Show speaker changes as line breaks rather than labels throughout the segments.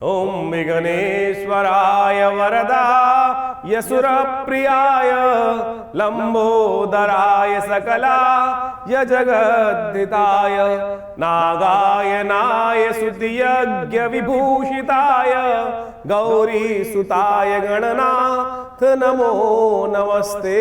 ओम विघ्नेश्वराय वरदा यसुरप्रियाय लंबोदराय सकलाय जगद्धिताय नागायनाय स्तुतियज्ञ विभूषिताय गौरीसुताय गणनाथ नमो नमस्ते।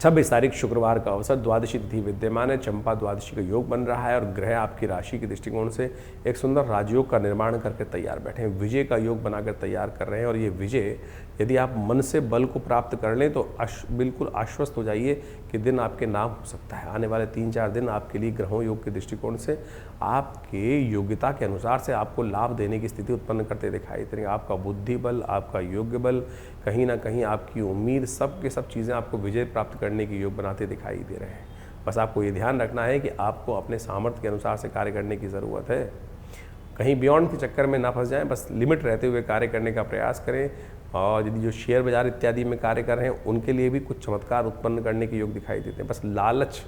26 तारीख शुक्रवार का अवसर द्वादशी तिथि विद्यमान है। चंपा द्वादशी का योग बन रहा है और ग्रह आपकी राशि के दृष्टिकोण से एक सुंदर राजयोग का निर्माण करके तैयार बैठे हैं। विजय का योग बनाकर तैयार कर रहे हैं और ये विजय यदि आप मन से बल को प्राप्त कर लें तो बिल्कुल आश्वस्त हो जाइए कि दिन आपके नाम हो सकता है। आने वाले 3-4 दिन आपके लिए ग्रहों योग के दृष्टिकोण से आपके योग्यता के अनुसार से आपको लाभ देने की स्थिति उत्पन्न करते दिखाई देंगे। आपका बुद्धि बल, आपका योग्य बल, कहीं ना कहीं आपकी उम्मीद, सब के सब चीज़ें आपको विजय प्राप्त करने की योग बनाते दिखाई दे रहे हैं। बस आपको ये ध्यान रखना है कि आपको अपने सामर्थ्य के अनुसार से कार्य करने की ज़रूरत है। कहीं बियॉन्ड के चक्कर में ना फंस जाएं, बस लिमिट रहते हुए कार्य करने का प्रयास करें। और यदि जो शेयर बाजार इत्यादि में कार्य कर रहे हैं उनके लिए भी कुछ चमत्कार उत्पन्न करने के योग दिखाई देते हैं। बस लालच,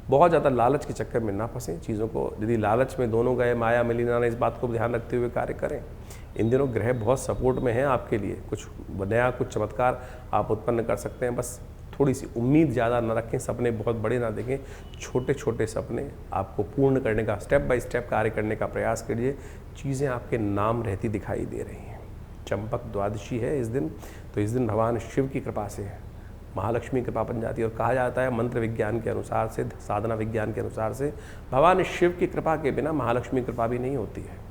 बहुत ज़्यादा लालच के चक्कर में ना फंसें। चीज़ों को यदि लालच में दोनों गए माया मिली ना, इस बात को ध्यान रखते हुए कार्य करें। इन दिनों ग्रह बहुत सपोर्ट में हैं आपके लिए, कुछ नया कुछ चमत्कार आप उत्पन्न कर सकते हैं। बस थोड़ी सी उम्मीद ज़्यादा ना रखें, सपने बहुत बड़े ना देखें, छोटे छोटे सपने आपको पूर्ण करने का, स्टेप बाय स्टेप कार्य करने का प्रयास करिए। चीज़ें आपके नाम रहती दिखाई दे रही हैं। चंपक द्वादशी है इस दिन, तो इस दिन भगवान शिव की कृपा से महालक्ष्मी कृपा बन जाती है। और कहा जाता है मंत्र विज्ञान के अनुसार से, साधना विज्ञान के अनुसार से, भगवान शिव की कृपा के बिना महालक्ष्मी कृपा भी नहीं होती है।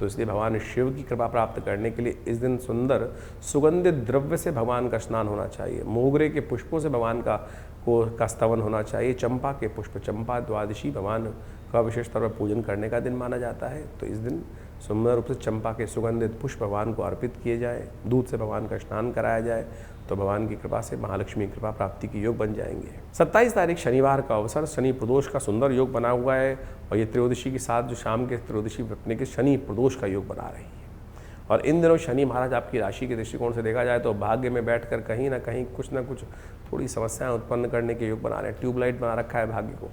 तो इसलिए भगवान शिव की कृपा प्राप्त करने के लिए इस दिन सुंदर सुगंधित द्रव्य से भगवान का स्नान होना चाहिए। मोगरे के पुष्पों से भगवान का स्तवन होना चाहिए। चंपा के पुष्प, चंपा द्वादशी भगवान का विशेष तौर पर पूजन करने का दिन माना जाता है। तो इस दिन सुंदर रूप से चंपा के सुगंधित पुष्प भगवान को अर्पित किए जाए, दूध से भगवान का स्नान कराया जाए, तो भगवान की कृपा से महालक्ष्मी कृपा प्राप्ति के योग बन जाएंगे। 27 तारीख शनिवार का अवसर, शनि प्रदोष का सुंदर योग बना हुआ है और ये त्रयोदशी के साथ जो शाम के त्रयोदशी अपने के शनि प्रदोष का योग बना रही है। और इन दिनों शनि महाराज आपकी राशि के दृष्टिकोण से देखा जाए तो भाग्य में बैठकर कहीं ना कहीं कुछ ना कुछ थोड़ी समस्याएं उत्पन्न करने के योग बना रहे हैं। ट्यूबलाइट बना रखा है भाग्य को।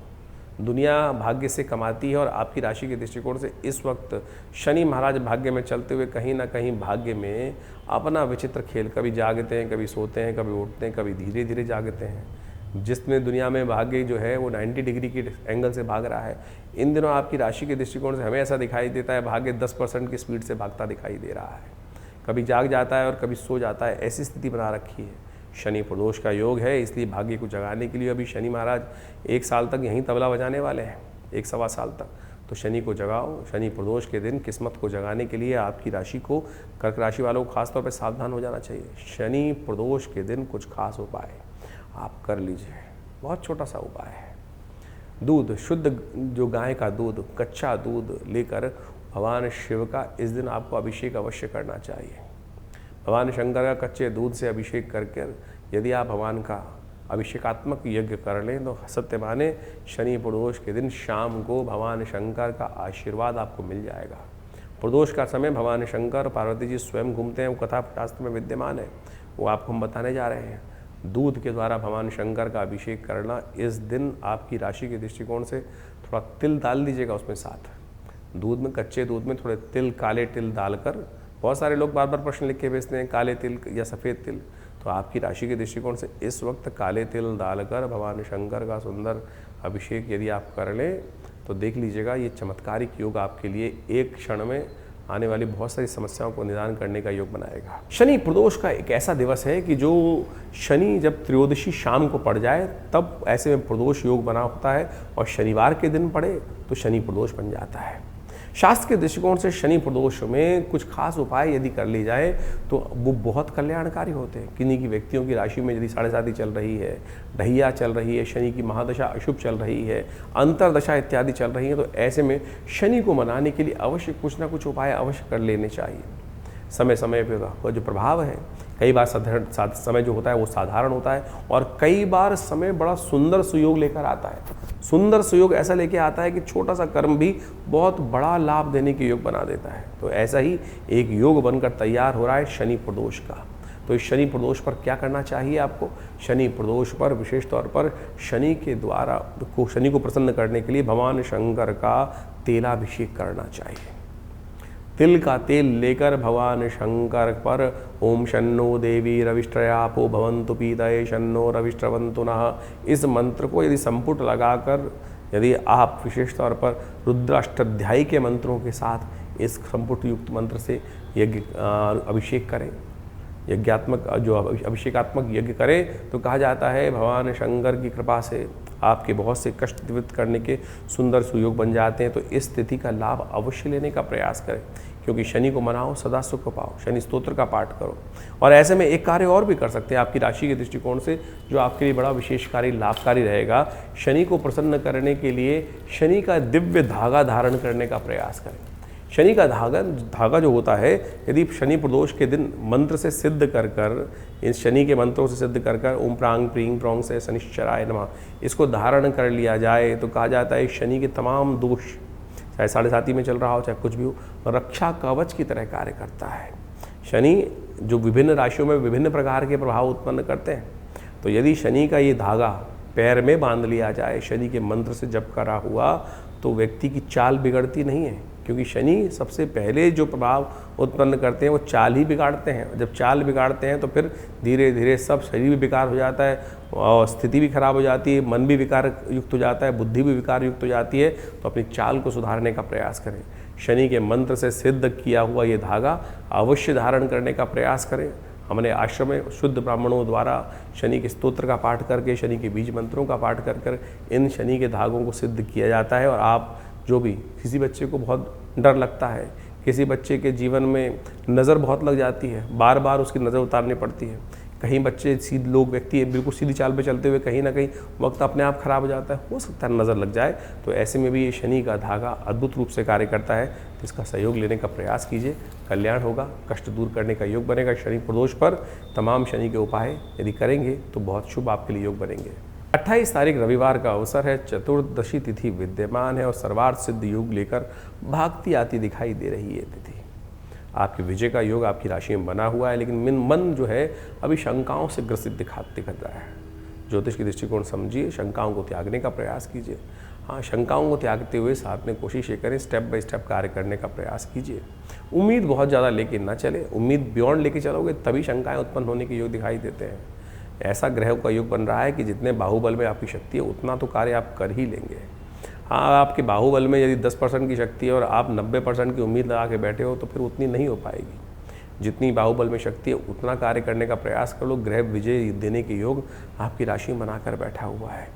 दुनिया भाग्य से कमाती है और आपकी राशि के दृष्टिकोण से इस वक्त शनि महाराज भाग्य में चलते हुए कहीं ना कहीं भाग्य में अपना विचित्र खेल, कभी जागते हैं, कभी सोते हैं, कभी उठते हैं, कभी धीरे धीरे जागते हैं। जिसमें दुनिया में भाग्य जो है वो 90 डिग्री के एंगल से भाग रहा है। इन दिनों आपकी राशि के दृष्टिकोण से हमें ऐसा दिखाई देता है भाग्य 10% की स्पीड से भागता दिखाई दे रहा है। कभी जाग जाता है और कभी सो जाता है, ऐसी स्थिति बना रखी है। शनि प्रदोष का योग है, इसलिए भाग्य को जगाने के लिए अभी शनि महाराज 1 साल तक यहीं तबला बजाने वाले हैं, 1-1.25 साल तक। तो शनि को जगाओ। शनि प्रदोष के दिन किस्मत को जगाने के लिए आपकी राशि को, कर्क राशि वालों को खासतौर पर सावधान हो जाना चाहिए। शनि प्रदोष के दिन कुछ खास उपाय आप कर लीजिए। बहुत छोटा सा उपाय है। दूध, शुद्ध जो गाय का दूध, कच्चा दूध लेकर भगवान शिव का इस दिन आपको अभिषेक अवश्य करना चाहिए। भगवान शंकर का कच्चे दूध से अभिषेक करके यदि आप भगवान का अभिषेकात्मक यज्ञ कर लें तो सत्य माने शनि प्रदोष के दिन शाम को भगवान शंकर का आशीर्वाद आपको मिल जाएगा। प्रदोष का समय भगवान शंकर, पार्वती जी स्वयं घूमते हैं, वो कथा शास्त्र में विद्यमान है, वो आपको हम बताने जा रहे हैं। दूध के द्वारा भगवान शंकर का अभिषेक करना इस दिन आपकी राशि के दृष्टिकोण से, थोड़ा तिल डाल दीजिएगा उसमें साथ। दूध में, कच्चे दूध में थोड़े तिल, काले तिल डालकर, बहुत सारे लोग बार बार प्रश्न लिख के भेजते हैं काले तिल या सफ़ेद तिल, तो आपकी राशि के दृष्टिकोण से इस वक्त काले तिल डालकर भगवान शंकर का सुंदर अभिषेक यदि आप कर लें तो देख लीजिएगा ये चमत्कारिक योग आपके लिए एक क्षण में आने वाली बहुत सारी समस्याओं को निदान करने का योग बनाएगा। शनि प्रदोष का एक ऐसा दिवस है कि जो शनि जब त्रयोदशी शाम को पड़ जाए तब ऐसे में प्रदोष योग बना होता है और शनिवार के दिन पड़े तो शनि प्रदोष बन जाता है। शास्त्र के दृष्टिकोण से शनि प्रदोष में कुछ खास उपाय यदि कर ली जाए तो वो बहुत कल्याणकारी होते हैं। किन्हीं की व्यक्तियों की राशि में यदि 7.5 चल रही है, ढैया चल रही है, शनि की महादशा अशुभ चल रही है, अंतरदशा इत्यादि चल रही है, तो ऐसे में शनि को मनाने के लिए अवश्य कुछ ना कुछ उपाय अवश्य कर लेने चाहिए। समय समय पर जो प्रभाव है, कई बार समय जो होता है वो साधारण होता है और कई बार समय बड़ा सुंदर सुयोग लेकर आता है। सुंदर सुयोग ऐसा लेके आता है कि छोटा सा कर्म भी बहुत बड़ा लाभ देने के योग बना देता है। तो ऐसा ही एक योग बनकर तैयार हो रहा है शनि प्रदोष का। तो इस शनि प्रदोष पर क्या करना चाहिए आपको? शनि प्रदोष पर विशेष तौर पर शनि के द्वारा शनि को प्रसन्न करने के लिए भगवान शंकर का तेलाभिषेक करना चाहिए। तिल का तेल लेकर भगवान शंकर पर ओम शन्नो देवी रविष्ट्रयापो भवन्तु पीतये शन्नो रविष्ट्रवन्तु नः, इस मंत्र को यदि संपुट लगाकर यदि आप विशेष तौर पर रुद्राष्टाध्यायी के मंत्रों के साथ इस संपुट युक्त मंत्र से यज्ञ अभिषेक करें, यज्ञात्मक जो अभिषेकात्मक यज्ञ करें, तो कहा जाता है भगवान शंकर की कृपा से आपके बहुत से कष्ट निवृत्त करने के सुंदर सुयोग बन जाते हैं। तो इस तिथि का लाभ अवश्य लेने का प्रयास करें, क्योंकि शनि को मनाओ, सदा सुख पाओ, शनि स्तोत्र का पाठ करो। और ऐसे में एक कार्य और भी कर सकते हैं आपकी राशि के दृष्टिकोण से, जो आपके लिए बड़ा विशेषकारी लाभकारी रहेगा। शनि को प्रसन्न करने के लिए शनि का दिव्य धागा धारण करने का प्रयास करें। शनि का धागा जो होता है, यदि शनि प्रदोष के दिन मंत्र से सिद्ध कर कर, इस शनि के मंत्रों से सिद्ध कर कर ओम प्रांग प्रींग प्रोंग से शनिश्चराय नमः इसको धारण कर लिया जाए, तो कहा जाता है शनि के तमाम दोष, चाहे 7.5 में चल रहा हो चाहे कुछ भी हो, रक्षा कवच की तरह कार्य करता है। शनि जो विभिन्न राशियों में विभिन्न प्रकार के प्रभाव उत्पन्न करते हैं, तो यदि शनि का ये धागा पैर में बांध लिया जाए, शनि के मंत्र से जप करा हुआ, तो व्यक्ति की चाल बिगड़ती नहीं है, क्योंकि शनि सबसे पहले जो प्रभाव उत्पन्न करते हैं वो चाल ही बिगाड़ते हैं। जब चाल बिगाड़ते हैं तो फिर धीरे धीरे सब शरीर भी विकार हो जाता है और स्थिति भी खराब हो जाती है, मन भी विकार युक्त हो जाता है, बुद्धि भी विकार युक्त हो जाती है। तो अपनी चाल को सुधारने का प्रयास करें। शनि के मंत्र से सिद्ध किया हुआ ये धागा अवश्य धारण करने का प्रयास करें। हमने आश्रम में शुद्ध ब्राह्मणों द्वारा शनि के स्तोत्र का पाठ करके, शनि के बीज मंत्रों का पाठ कर कर इन शनि के धागों को सिद्ध किया जाता है। और आप जो भी, किसी बच्चे को बहुत डर लगता है, किसी बच्चे के जीवन में नज़र बहुत लग जाती है, बार बार उसकी नज़र उतारनी पड़ती है, कहीं बच्चे सीधे लोग व्यक्ति बिल्कुल सीधी चाल पे चलते हुए कहीं ना कहीं वक्त अपने आप खराब हो जाता है, हो सकता है नज़र लग जाए। तो ऐसे में भी ये शनि का धागा अद्भुत रूप से कार्य करता है। तो इसका सहयोग लेने का प्रयास कीजिए, कल्याण होगा, कष्ट दूर करने का योग बनेगा। शनि प्रदोष पर तमाम शनि के उपाय यदि करेंगे तो बहुत शुभ आपके लिए योग बनेंगे। 28 तारीख रविवार का अवसर है, चतुर्दशी तिथि विद्यमान है और सर्वार्थ सिद्ध योग लेकर भागती आती दिखाई दे रही है तिथि। आपके विजय का योग आपकी राशि में बना हुआ है, लेकिन मन जो है अभी शंकाओं से ग्रसित दिख रहा है। ज्योतिष के दृष्टिकोण समझिए, शंकाओं को त्यागने का प्रयास कीजिए। हाँ, शंकाओं को त्यागते हुए साथ में कोशिश ये करें, स्टेप बाय स्टेप कार्य करने का प्रयास कीजिए। उम्मीद बहुत ज़्यादा लेके ना चले, उम्मीद बियॉन्ड लेके चलोगे तभी शंकाएँ उत्पन्न होने के योग दिखाई देते हैं। ऐसा ग्रह का योग बन रहा है कि जितने बाहुबल में आपकी शक्ति है उतना तो कार्य आप कर ही लेंगे। हाँ, आपके बाहुबल में यदि 10% की शक्ति है और आप 90% की उम्मीद लगा के बैठे हो तो फिर उतनी नहीं हो पाएगी। जितनी बाहुबल में शक्ति है उतना कार्य करने का प्रयास कर लो। ग्रह विजय देने के योग आपकी राशि में बनाकर बैठा हुआ है।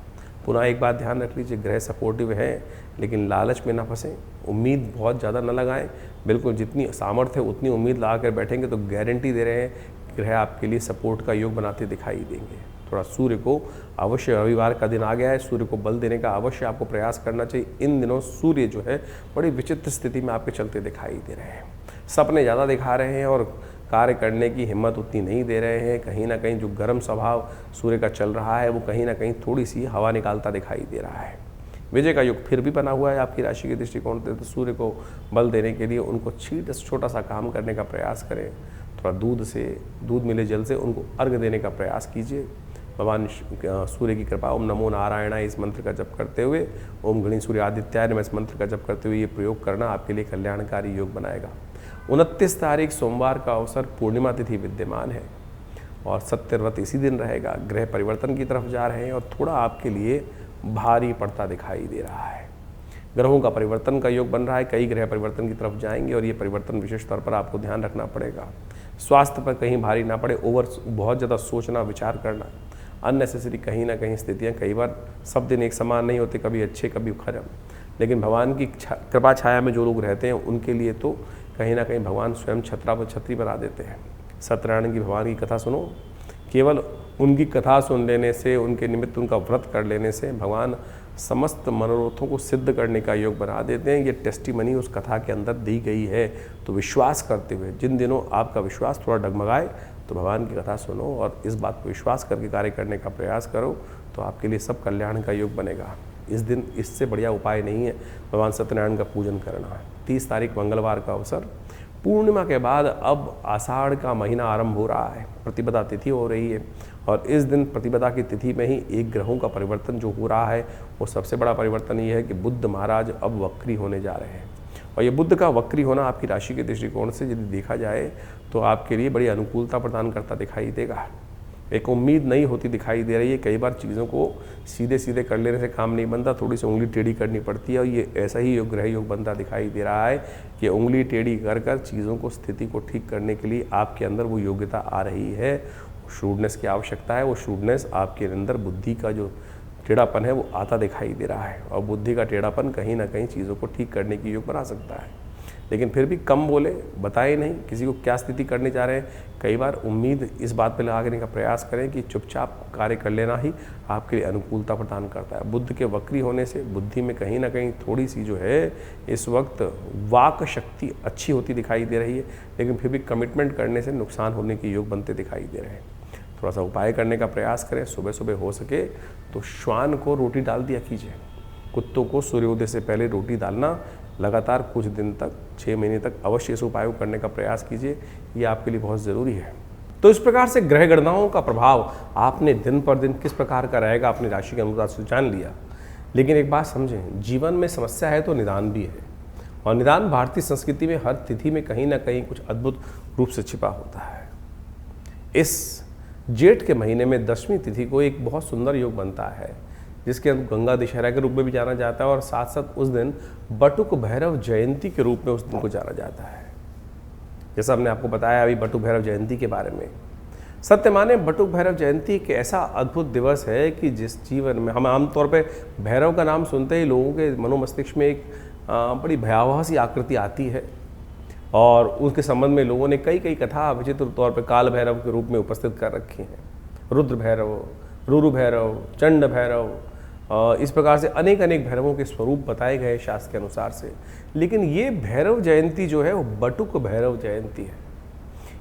पुनः एक बात ध्यान रख लीजिए, ग्रह सपोर्टिव है, लेकिन लालच में ना फंसें, उम्मीद बहुत ज़्यादा न लगाएं। बिल्कुल जितनी सामर्थ्य है उतनी उम्मीद लगा कर बैठेंगे तो गारंटी दे रहे हैं ग्रह आपके लिए सपोर्ट का योग बनाते दिखाई देंगे। थोड़ा सूर्य को अवश्य, रविवार का दिन आ गया है, सूर्य को बल देने का अवश्य आपको प्रयास करना चाहिए। इन दिनों सूर्य जो है बड़ी विचित्र स्थिति में आपके चलते दिखाई दे रहे हैं। सपने ज़्यादा दिखा रहे हैं और कार्य करने की हिम्मत उतनी नहीं दे रहे हैं। कहीं ना कहीं जो गर्म स्वभाव सूर्य का चल रहा है वो कहीं ना कहीं थोड़ी सी हवा निकालता दिखाई दे रहा है। विजय का योग फिर भी बना हुआ है आपकी राशि के दृष्टिकोण से, तो सूर्य को बल देने के लिए उनको छोटा सा काम करने का प्रयास करें। थोड़ा दूध मिले जल से उनको अर्घ देने का प्रयास कीजिए। भगवान सूर्य की कृपा, ओम नमो नारायणाय इस मंत्र का जप करते हुए, ओम गणेश सूर्य आदित्याय नमः इस मंत्र का जप करते हुए ये प्रयोग करना आपके लिए कल्याणकारी योग बनाएगा। 29 तारीख सोमवार का अवसर, पूर्णिमा तिथि विद्यमान है और सत्यव्रत इसी दिन रहेगा। ग्रह परिवर्तन की तरफ जा रहे हैं और थोड़ा आपके लिए भारी पड़ता दिखाई दे रहा है। ग्रहों का परिवर्तन का योग बन रहा है, कई ग्रह परिवर्तन की तरफ जाएंगे और ये परिवर्तन विशेष तौर पर आपको ध्यान रखना पड़ेगा। स्वास्थ्य पर कहीं भारी ना पड़े, बहुत ज़्यादा सोचना विचार करना, अननेसेसरी कहीं ना कहीं स्थितियाँ, कई बार सब दिन एक समान नहीं होते, कभी अच्छे कभी खराब। लेकिन भगवान की कृपा छाया में जो लोग रहते हैं उनके लिए तो कहीं ना कहीं भगवान स्वयं छतरी बना देते हैं। सत्यनारायण की भगवान की कथा सुनो, केवल उनकी कथा सुन लेने से, उनके निमित्त उनका व्रत कर लेने से भगवान समस्त मनोरथों को सिद्ध करने का योग बना देते हैं। ये टेस्टिमनी उस कथा के अंदर दी गई है। तो विश्वास करते हुए, जिन दिनों आपका विश्वास थोड़ा डगमगाए तो भगवान की कथा सुनो और इस बात पर विश्वास करके कार्य करने का प्रयास करो, तो आपके लिए सब कल्याण का योग बनेगा। इस दिन इससे बढ़िया उपाय नहीं है भगवान सत्यनारायण का पूजन करना। 30 तारीख मंगलवार का अवसर, पूर्णिमा के बाद अब आषाढ़ का महीना आरंभ हो रहा है, प्रतिपदा तिथि हो रही है और इस दिन प्रतिपदा की तिथि में ही एक ग्रहों का परिवर्तन जो हो रहा है वो सबसे बड़ा परिवर्तन ये है कि बुद्ध महाराज अब वक्री होने जा रहे हैं। और ये बुध का वक्री होना आपकी राशि के दृष्टिकोण से यदि देखा जाए तो आपके लिए बड़ी अनुकूलता प्रदान करता दिखाई देगा। एक उम्मीद नहीं होती दिखाई दे रही है। कई बार चीज़ों को सीधे सीधे कर लेने से काम नहीं बनता, थोड़ी सी उंगली टेढ़ी करनी पड़ती है, और ये ऐसा ही ग्रह योग बनता दिखाई दे रहा है कि उंगली टेढ़ी कर कर चीज़ों को, स्थिति को ठीक करने के लिए आपके अंदर वो योग्यता आ रही है। शूडनेस की आवश्यकता है। वो शूडनेस आपके अंदर बुद्धि का जो टेढ़ापन है वो आता दिखाई दे रहा है, और बुद्धि का टेढ़ापन कहीं ना कहीं चीज़ों को ठीक करने की योग बना सकता है। लेकिन फिर भी कम बोले, बताए नहीं किसी को क्या स्थिति करने जा रहे हैं। कई बार उम्मीद इस बात पर लगाने का प्रयास करें कि चुपचाप कार्य कर लेना ही आपके लिए अनुकूलता प्रदान करता है। बुद्ध के वक्री होने से बुद्धि में कहीं ना कहीं थोड़ी सी जो है इस वक्त वाक शक्ति अच्छी होती दिखाई दे रही है, लेकिन फिर भी कमिटमेंट करने से नुकसान होने के योग बनते दिखाई दे रहे हैं। थोड़ा सा उपाय करने का प्रयास करें। सुबह सुबह हो सके तो श्वान को रोटी डाल दिया कीजिए। कुत्तों को सूर्योदय से पहले रोटी डालना लगातार कुछ दिन तक, 6 महीने तक अवश्य इस उपाय को करने का प्रयास कीजिए। ये आपके लिए बहुत ज़रूरी है। तो इस प्रकार से ग्रह गणनाओं का प्रभाव आपने दिन पर दिन किस प्रकार का रहेगा अपनी राशि के अनुसार से जान लिया। लेकिन एक बात समझें, जीवन में समस्या है तो निदान भी है, और निदान भारतीय संस्कृति में हर तिथि में कहीं ना कहीं कुछ अद्भुत रूप से छिपा होता है। इस जेठ के महीने में 10वीं तिथि को एक बहुत सुंदर योग बनता है, जिसके गंगा दशहरा के रूप में भी जाना जाता है, और साथ साथ उस दिन बटुक भैरव जयंती के रूप में उस दिन को जाना जाता है। जैसा हमने आपको बताया अभी बटुक भैरव जयंती के बारे में, सत्य माने बटुक भैरव जयंती एक ऐसा अद्भुत दिवस है कि जिस जीवन में हम आमतौर पे भैरव का नाम सुनते ही लोगों के मनोमस्तिष्क में एक बड़ी भयावह सी आकृति आती है, और उसके संबंध में लोगों ने कई कई कथा विचित्र तौर पे काल भैरव के रूप में उपस्थित कर रखी हैं। रुद्र भैरव, रुरु भैरव, चंड भैरव, इस प्रकार से अनेक अनेक भैरवों के स्वरूप बताए गए शास्त्र के अनुसार से। लेकिन ये भैरव जयंती जो है वो बटुक भैरव जयंती है।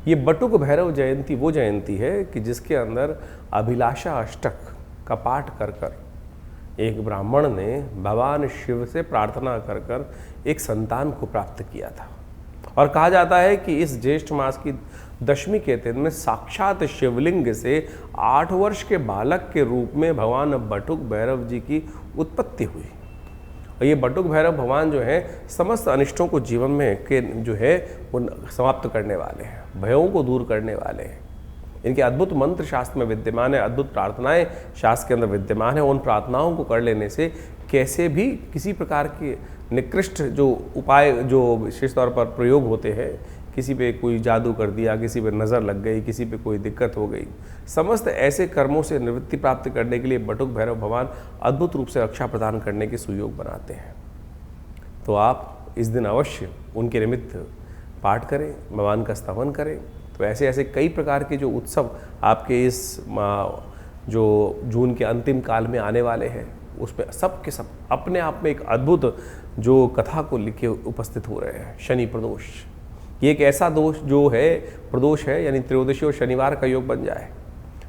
ये बटुक भैरव जयंती वो जयंती है कि जिसके अंदर अभिलाषा अष्टक का पाठ कर कर एक ब्राह्मण ने भगवान शिव से प्रार्थना कर कर एक संतान को प्राप्त किया था। और कहा जाता है कि इस ज्येष्ठ मास की 10वीं के दिन में साक्षात शिवलिंग से 8 वर्ष के बालक के रूप में भगवान बटुक भैरव जी की उत्पत्ति हुई। और ये बटुक भैरव भगवान जो है समस्त अनिष्टों को जीवन में के जो है वो समाप्त करने वाले हैं, भयों को दूर करने वाले हैं। इनके अद्भुत मंत्र शास्त्र में विद्यमान है, अद्भुत प्रार्थनाएं शास्त्र के अंदर विद्यमान है। उन प्रार्थनाओं को कर लेने से कैसे भी किसी प्रकार के निकृष्ट जो उपाय जो विशेष तौर पर प्रयोग होते हैं, किसी पे कोई जादू कर दिया, किसी पे नज़र लग गई, किसी पे कोई दिक्कत हो गई, समस्त ऐसे कर्मों से निवृत्ति प्राप्त करने के लिए बटुक भैरव भगवान अद्भुत रूप से रक्षा प्रदान करने के सुयोग बनाते हैं। तो आप इस दिन अवश्य उनके निमित्त पाठ करें, भगवान का स्तवन करें। तो ऐसे ऐसे कई प्रकार के जो उत्सव आपके इस जो जून के अंतिम काल में आने वाले हैं, उसमें सब के सब अपने आप में एक अद्भुत जो कथा को लिखे उपस्थित हो रहे हैं। शनि प्रदोष, ये एक ऐसा दोष जो है प्रदोष है, यानी त्रयोदशी और शनिवार का योग बन जाए।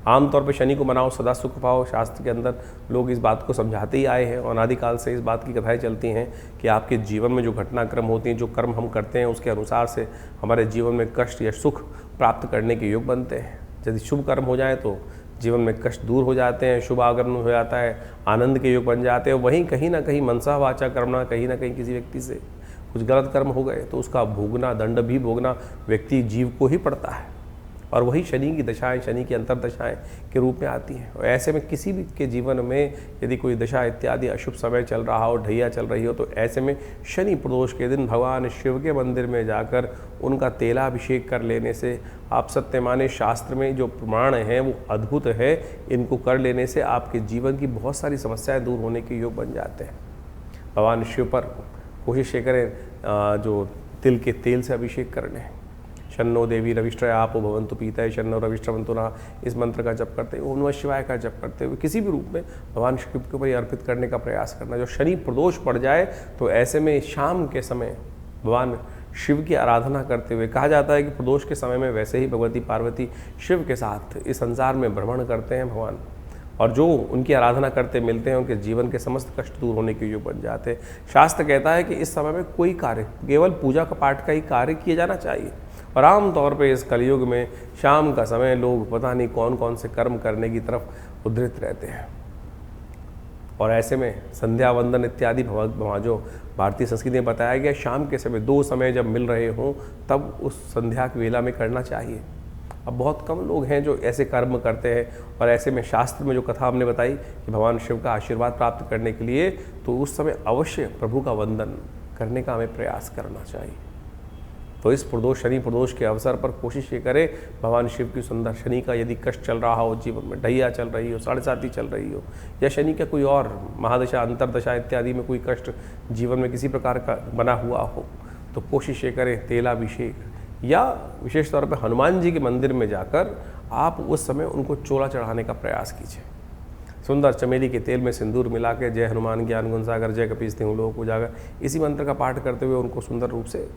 आमतौर पर शनि को मनाओ सदा सुख पाओ, शास्त्र के अंदर लोग इस बात को समझाते ही आए हैं, और अनादिकाल से इस बात की कथाएं चलती हैं कि आपके जीवन में जो घटनाक्रम होती हैं, जो कर्म हम करते हैं, उसके अनुसार से हमारे जीवन में कष्ट या सुख प्राप्त करने के योग बनते हैं। यदि शुभ कर्म हो जाए तो जीवन में कष्ट दूर हो जाते हैं, शुभ आगमन हो जाता है, आनंद के योग बन जाते हैं। वहीं कहीं ना कहीं मनसा वाचा कर्मणा, कहीं ना कहीं किसी व्यक्ति से कुछ गलत कर्म हो गए तो उसका भोगना, दंड भी भोगना व्यक्ति जीव को ही पड़ता है। और वही शनि की दशाएं, शनि की अंतर्दशाएं के रूप में आती हैं। और ऐसे में किसी भी के जीवन में यदि कोई दशा इत्यादि अशुभ समय चल रहा हो, ढैया चल रही हो, तो ऐसे में शनि प्रदोष के दिन भगवान शिव के मंदिर में जाकर उनका तेलाभिषेक कर लेने से, आप सत्य माने शास्त्र में जो प्रमाण हैं वो अद्भुत है। इनको कर लेने से आपके जीवन की बहुत सारी समस्याएं दूर होने के योग बन जाते हैं। भगवान शिव पर कोशिश ये करें जो तिल के तेल से अभिषेक कर लें। शन्नो देवी रविष्ट्रय आपो भवन्तु पीतय शन्नो रविष्ट्रवन्तु नः, इस मंत्र का जप करते हुए, ओम नमः शिवाय का जप करते हुए किसी भी रूप में भगवान शिव के ऊपर अर्पित करने का प्रयास करना। जो शनि प्रदोष पड़ जाए तो ऐसे में शाम के समय भगवान शिव की आराधना करते हुए, कहा जाता है कि प्रदोष के समय में वैसे ही भगवती पार्वती शिव के साथ इस संसार में भ्रमण करते हैं भगवान, और जो उनकी आराधना करते मिलते हैं उनके जीवन के समस्त कष्ट दूर होने के योग बन जाते हैं। शास्त्र कहता है कि इस समय में कोई कार्य, केवल पूजा का पाठ का ही कार्य किया जाना चाहिए। और आम तौर पे इस कलयुग में शाम का समय लोग पता नहीं कौन कौन से कर्म करने की तरफ उद्धृत रहते हैं। और ऐसे में संध्या वंदन इत्यादि जो भारतीय संस्कृति में बताया गया शाम के समय 2 समय जब मिल रहे हों तब उस संध्या की वेला में करना चाहिए। अब बहुत कम लोग हैं जो ऐसे कर्म करते हैं, और ऐसे में शास्त्र में जो कथा हमने बताई कि भगवान शिव का आशीर्वाद प्राप्त करने के लिए तो उस समय अवश्य प्रभु का वंदन करने का हमें प्रयास करना चाहिए। तो इस प्रदोष शनि प्रदोष के अवसर पर कोशिश ये करें भगवान शिव की सुंदर, शनि का यदि कष्ट चल रहा हो जीवन में, ढैया चल रही हो, 7.5 चल रही हो, या शनि का कोई और महादशा अंतरदशा इत्यादि में कोई कष्ट जीवन में किसी प्रकार का बना हुआ हो, तो कोशिश ये करें तेलाभिषेक या विशेष तौर पर हनुमान जी के मंदिर में जाकर आप उस समय उनको चोला चढ़ाने का प्रयास कीजिए। सुंदर चमेली के तेल में सिंदूर मिला के जय हनुमान ज्ञान गुण सागर जय कपीस तिहुँ लोक उजागर, इसी मंत्र का पाठ करते हुए उनको सुंदर रूप से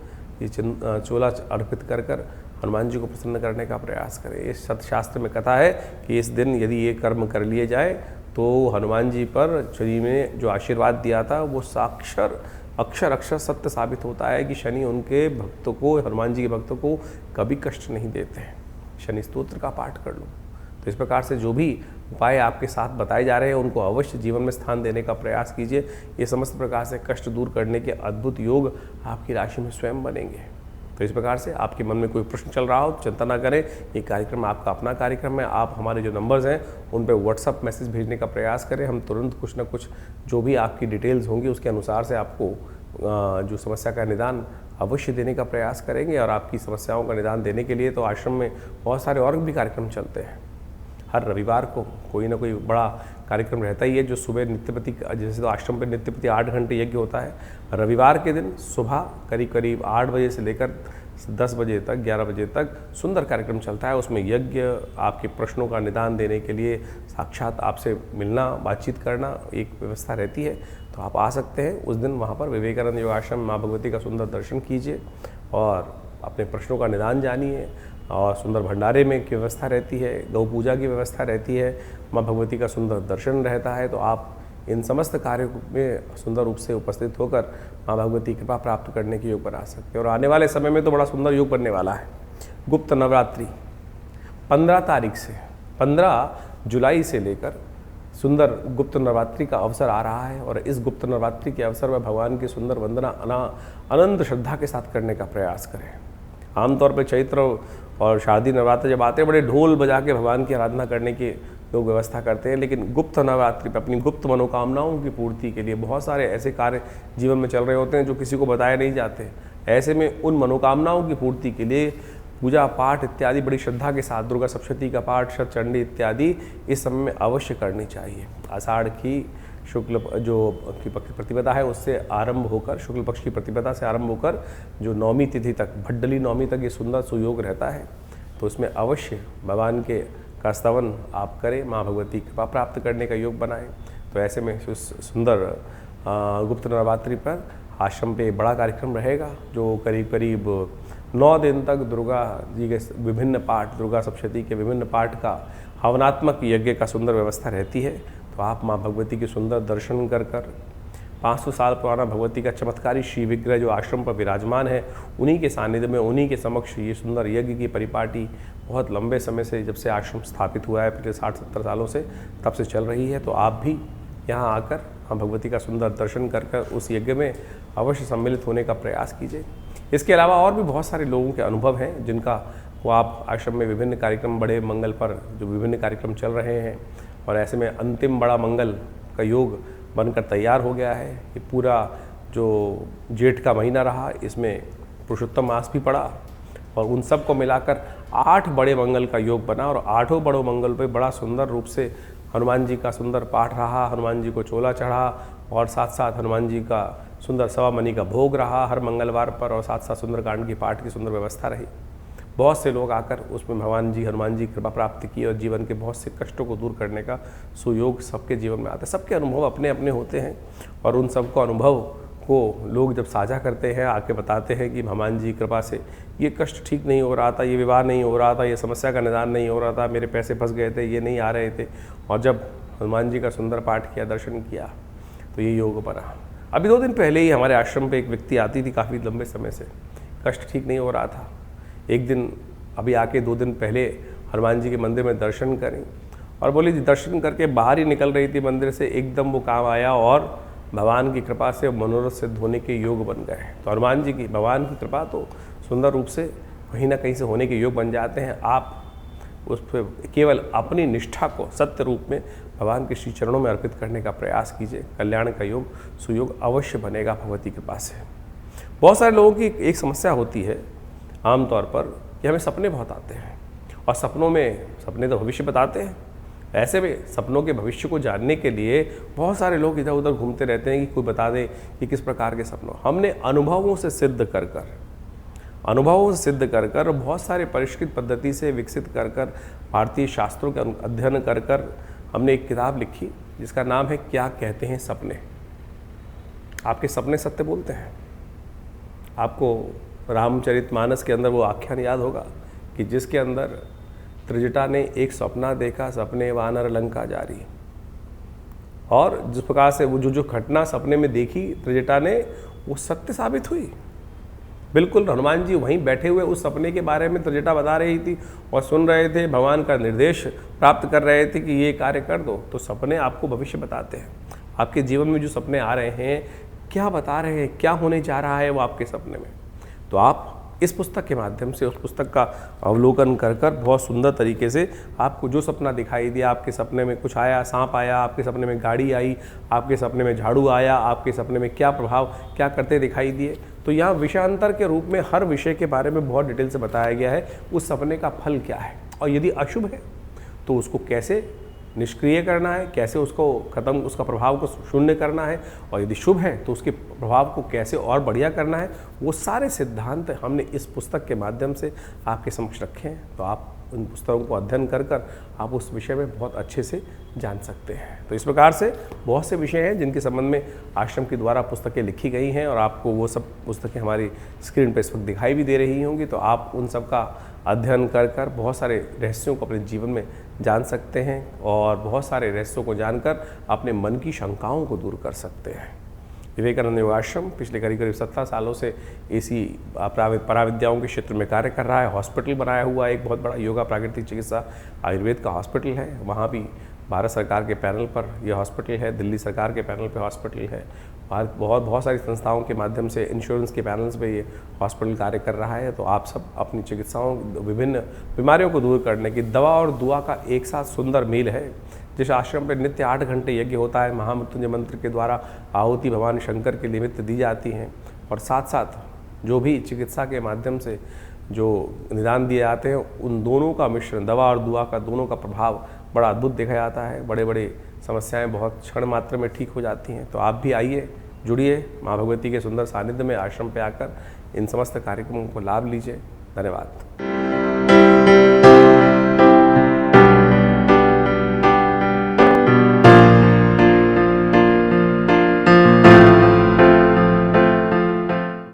ये चोला अर्पित कर कर हनुमान जी को प्रसन्न करने का प्रयास करें। इस शास्त्र में कथा है कि इस दिन यदि ये कर्म कर लिए जाए तो हनुमान जी पर शनि ने जो आशीर्वाद दिया था वो अक्षर सत्य साबित होता है कि शनि उनके भक्तों को, हनुमान जी के भक्तों को कभी कष्ट नहीं देते हैं। शनि स्तोत्र का पाठ कर लो। तो इस प्रकार से जो भी उपाय आपके साथ बताए जा रहे हैं उनको अवश्य जीवन में स्थान देने का प्रयास कीजिए। ये समस्त प्रकार से कष्ट दूर करने के अद्भुत योग आपकी राशि में स्वयं बनेंगे। तो इस प्रकार से आपके मन में कोई प्रश्न चल रहा हो चिंता ना करें, ये कार्यक्रम आपका अपना कार्यक्रम है। आप हमारे जो नंबर्स हैं उन पर व्हाट्सअप मैसेज भेजने का प्रयास करें। हम तुरंत कुछ ना कुछ जो भी आपकी डिटेल्स होंगी उसके अनुसार से आपको जो समस्या का निदान अवश्य देने का प्रयास करेंगे। और आपकी समस्याओं का निदान देने के लिए तो आश्रम में बहुत सारे और भी कार्यक्रम चलते हैं। हर रविवार को कोई ना कोई बड़ा कार्यक्रम रहता ही है जो सुबह नित्यपति, जैसे तो आश्रम पर नित्यपति 8 घंटे यज्ञ होता है। रविवार के दिन सुबह करीब 8 बजे से लेकर 10 बजे तक, 11 बजे तक सुंदर कार्यक्रम चलता है। उसमें यज्ञ, आपके प्रश्नों का निदान देने के लिए साक्षात आपसे मिलना, बातचीत करना एक व्यवस्था रहती है। तो आप आ सकते हैं उस दिन वहाँ पर विवेकानंद योगाश्रम माँ भगवती का सुंदर दर्शन कीजिए और अपने प्रश्नों का निदान जानिए। और सुंदर भंडारे में की व्यवस्था रहती है, गौ पूजा की व्यवस्था रहती है, माँ भगवती का सुंदर दर्शन रहता है। तो आप इन समस्त कार्यों में सुंदर रूप से उपस्थित होकर माँ भगवती कृपा प्राप्त करने के योग बना सकते हैं। और आने वाले समय में तो बड़ा सुंदर योग बनने वाला है। गुप्त नवरात्रि 15 तारीख से 15 जुलाई से लेकर सुंदर गुप्त नवरात्रि का अवसर आ रहा है। और इस गुप्त नवरात्रि के अवसर पर भगवान की सुंदर वंदना अनंत श्रद्धा के साथ करने का प्रयास करें। आमतौर पर चैत्र और शारदीय नवरात्र जब आते हैं बड़े ढोल बजा के भगवान की आराधना करने की लोग व्यवस्था करते हैं, लेकिन गुप्त नवरात्रि पर अपनी गुप्त मनोकामनाओं की पूर्ति के लिए बहुत सारे ऐसे कार्य जीवन में चल रहे होते हैं जो किसी को बताए नहीं जाते। ऐसे में उन मनोकामनाओं की पूर्ति के लिए पूजा पाठ इत्यादि बड़ी श्रद्धा के साथ दुर्गा सप्तशती का पाठ, शतचंडी इत्यादि इस समय में अवश्य करनी चाहिए। आषाढ़ की शुक्ल जो की प्रतिपदा है उससे आरंभ होकर, शुक्ल पक्ष की प्रतिपदा से आरंभ होकर जो नौमी तिथि तक, भड्डली नौमी तक ये सुंदर सुयोग रहता है। तो इसमें अवश्य भगवान के का स्तवन आप करें, माँ भगवती कृपा प्राप्त करने का योग बनाएं। तो ऐसे में सुंदर गुप्त नवरात्रि पर आश्रम पे बड़ा कार्यक्रम रहेगा जो करीब 9 दिन तक दुर्गा जी के विभिन्न पाठ, दुर्गा सप्तशती के विभिन्न पाठ का हवनात्मक यज्ञ का सुंदर व्यवस्था रहती है। तो आप माँ भगवती के सुंदर दर्शन कर 500 साल पुराना भगवती का चमत्कारी श्री विग्रह जो आश्रम पर विराजमान है, उन्हीं के सानिध्य में, उन्हीं के समक्ष ये सुंदर यज्ञ की परिपाटी बहुत लंबे समय से, जब से आश्रम स्थापित हुआ है पिछले 60-70 सालों से, तब से चल रही है। तो आप भी यहाँ आकर माँ भगवती का सुंदर दर्शन कर उस यज्ञ में अवश्य सम्मिलित होने का प्रयास कीजिए। इसके अलावा और भी बहुत सारे लोगों के अनुभव हैं जिनका वो आप आश्रम में विभिन्न कार्यक्रम, बड़े मंगल पर जो विभिन्न कार्यक्रम चल रहे हैं, और ऐसे में अंतिम बड़ा मंगल का योग बनकर तैयार हो गया है। ये पूरा जो जेठ का महीना रहा, इसमें पुरुषोत्तम मास भी पड़ा और उन सब को मिलाकर 8 बड़े मंगल का योग बना। और 8 बड़ों मंगल पे बड़ा सुंदर रूप से हनुमान जी का सुंदर पाठ रहा, हनुमान जी को चोला चढ़ा, और साथ साथ हनुमान जी का सुंदर सवा मनी का भोग रहा हर मंगलवार पर, और साथ साथ सुंदरकांड की पाठ की सुंदर व्यवस्था रही। बहुत से लोग आकर उसमें हनुमान जी कृपा प्राप्त की और जीवन के बहुत से कष्टों को दूर करने का सुयोग सबके जीवन में आता है। सबके अनुभव अपने अपने होते हैं और उन सबको अनुभव को लोग जब साझा करते हैं, आके बताते हैं कि हनुमान जी कृपा से ये कष्ट ठीक नहीं हो रहा था, ये विवाह नहीं हो रहा था, ये समस्या का निदान नहीं हो रहा था, मेरे पैसे फंस गए थे, ये नहीं आ रहे थे, और जब हनुमान जी का सुंदर पाठ किया, दर्शन किया, तो ये योग बना। अभी 2 दिन पहले ही हमारे आश्रम पे एक व्यक्ति आती थी काफ़ी लंबे समय से, कष्ट ठीक नहीं हो रहा था। एक दिन अभी आके 2 दिन पहले हनुमान जी के मंदिर में दर्शन करें और बोली दर्शन करके बाहर ही निकल रही थी मंदिर से, एकदम वो काम आया और भगवान की कृपा से मनोरथ सिद्ध होने के योग बन गए। तो हनुमान जी की भगवान की कृपा तो सुंदर रूप से कहीं ना कहीं से होने के योग बन जाते हैं। आप उस पर केवल अपनी निष्ठा को सत्य रूप में भगवान के श्री चरणों में अर्पित करने का प्रयास कीजिए। कल्याण का योग सुयोग अवश्य बनेगा भगवती कृपा से। बहुत सारे लोगों की एक समस्या होती है आमतौर पर कि हमें सपने बहुत आते हैं और सपने तो भविष्य बताते हैं। ऐसे में सपनों के भविष्य को जानने के लिए बहुत सारे लोग इधर उधर घूमते रहते हैं कि कोई बता दे कि किस प्रकार के सपनों। हमने अनुभवों से सिद्ध कर बहुत सारे परिष्कृत पद्धति से विकसित कर भारतीय शास्त्रों के अध्ययन कर हमने एक किताब लिखी जिसका नाम है क्या कहते हैं सपने। आपके सपने सत्य बोलते हैं। आपको रामचरितमानस के अंदर वो आख्यान याद होगा कि जिसके अंदर त्रिजटा ने एक सपना देखा, सपने वानर लंका जारी। और जिस प्रकार से वो जो घटना सपने में देखी त्रिजटा ने, वो सत्य साबित हुई। बिल्कुल हनुमान जी वहीं बैठे हुए उस सपने के बारे में त्रिजटा बता रही थी और सुन रहे थे, भगवान का निर्देश प्राप्त कर रहे थे कि ये कार्य कर दो। तो सपने आपको भविष्य बताते हैं। आपके जीवन में जो सपने आ रहे हैं, क्या बता रहे हैं, क्या होने जा रहा है वो आपके सपने में। तो आप इस पुस्तक के माध्यम से उस पुस्तक का अवलोकन कर बहुत सुंदर तरीके से आपको जो सपना दिखाई दिया, आपके सपने में कुछ आया, सांप आया, आपके सपने में गाड़ी आई, आपके सपने में झाड़ू आया, आपके सपने में क्या प्रभाव क्या करते दिखाई दिए। तो यहाँ विषयांतर के रूप में हर विषय के बारे में बहुत डिटेल से बताया गया है। उस सपने का फल क्या है और यदि अशुभ है तो उसको कैसे निष्क्रिय करना है, कैसे उसको खत्म, उसका प्रभाव को शून्य करना है, और यदि शुभ है तो उसके प्रभाव को कैसे और बढ़िया करना है। वो सारे सिद्धांत हमने इस पुस्तक के माध्यम से आपके समक्ष रखे हैं। तो आप उन पुस्तकों को अध्ययन कर आप उस विषय में बहुत अच्छे से जान सकते हैं। तो इस प्रकार से बहुत से विषय हैं जिनके संबंध में आश्रम के द्वारा पुस्तकें लिखी गई हैं और आपको वो सब पुस्तकें हमारी स्क्रीन पर इस वक्त दिखाई भी दे रही होंगी। तो आप उन सब का अध्ययन कर बहुत सारे रहस्यों को अपने जीवन में जान सकते हैं और बहुत सारे रहस्यों को जानकर अपने मन की शंकाओं को दूर कर सकते हैं। विवेकानंद योगाश्रम पिछले करीब 17 सालों से इसी पराविद्याओं के क्षेत्र में कार्य कर रहा है। हॉस्पिटल बनाया हुआ एक बहुत बड़ा योगा प्राकृतिक चिकित्सा आयुर्वेद का हॉस्पिटल है। वहाँ भी भारत सरकार के पैनल पर यह हॉस्पिटल है, दिल्ली सरकार के पैनल पर हॉस्पिटल है, बहुत सारी संस्थाओं के माध्यम से इंश्योरेंस के पैनल्स पे ये हॉस्पिटल कार्य कर रहा है। तो आप सब अपनी चिकित्साओं, विभिन्न बीमारियों को दूर करने की दवा और दुआ का एक साथ सुंदर मेल है। जिस आश्रम पर नित्य 8 घंटे यज्ञ होता है, महामृत्युंजय मंत्र के द्वारा आहुति भगवान शंकर के निमित्त दी जाती हैं, और साथ साथ जो भी चिकित्सा के माध्यम से जो निदान दिए जाते हैं, उन दोनों का मिश्रण, दवा और दुआ का दोनों का प्रभाव बड़ा अद्भुत देखा जाता है। बड़े बड़े समस्याएं बहुत क्षण मात्र में ठीक हो जाती हैं। तो आप भी आइए, जुड़िए माँ भगवती के सुंदर सानिध्य में आश्रम पे आकर इन समस्त कार्यक्रमों को लाभ लीजिए। धन्यवाद।